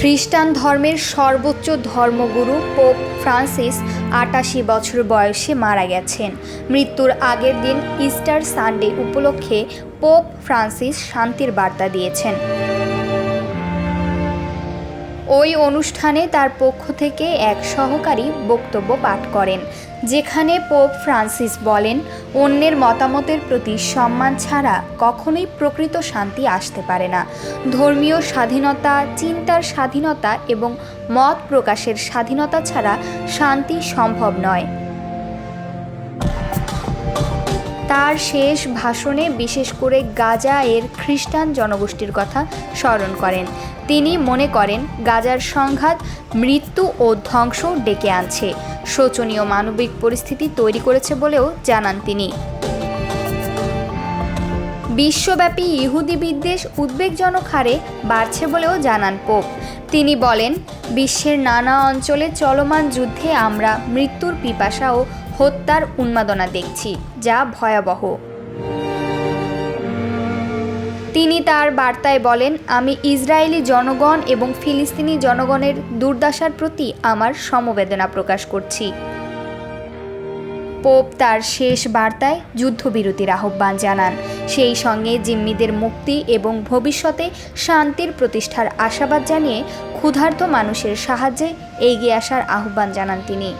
খ্রিস্টান ধর্মের সর্বোচ্চ ধর্মগুরু পোপ ফ্রান্সিস ৮৮ বছর বয়সে মারা গেছেন। মৃত্যুর আগের দিন ইস্টার সানডে উপলক্ষে পোপ ফ্রান্সিস শান্তির বার্তা দিয়েছেন। ওই অনুষ্ঠানে তার পক্ষ থেকে এক সহকারী বক্তব্য পাঠ করেন, যেখানে পোপ ফ্রান্সিস বলেন, অন্যের মতামতের প্রতি সম্মান ছাড়া কখনোই প্রকৃত শান্তি আসতে পারে না। ধর্মীয় স্বাধীনতা, চিন্তার স্বাধীনতা এবং মত প্রকাশের স্বাধীনতা ছাড়া শান্তি সম্ভব নয়। তার শেষ ভাষণে বিশেষ করে গাজা এর খ্রিস্টান জনগোষ্ঠীর কথা স্মরণ করেন। তিনি মনে করেন গাজার সংঘাত মৃত্যু ও ধ্বংস ডেকে আনছে, শোচনীয় মানবিক পরিস্থিতি তৈরি করেছে বলেও জানান তিনি। বিশ্বব্যাপী ইহুদি বিদ্বেষ উদ্বেগজনক হারে বাড়ছে বলেও জানান পোপ। তিনি বলেন, বিশ্বের নানা অঞ্চলে চলমান যুদ্ধে আমরা মৃত্যুর পিপাসা ও হত্যার উন্মাদনা দেখছি, যা ভয়াবহ। তিনি তার বার্তায় বলেন, আমি ইসরায়েলি জনগণ এবং ফিলিস্তিনি জনগণের দুর্দশার প্রতি আমার সমবেদনা প্রকাশ করছি। পোপ তার শেষ বার্তায় যুদ্ধবিরতির আহ্বান জানান, সেই সঙ্গে জিম্মিদের মুক্তি এবং ভবিষ্যতে শান্তির প্রতিষ্ঠার আশাবাদ জানিয়ে ক্ষুধার্ত মানুষের সাহায্যে এগিয়ে আসার আহ্বান জানান তিনি।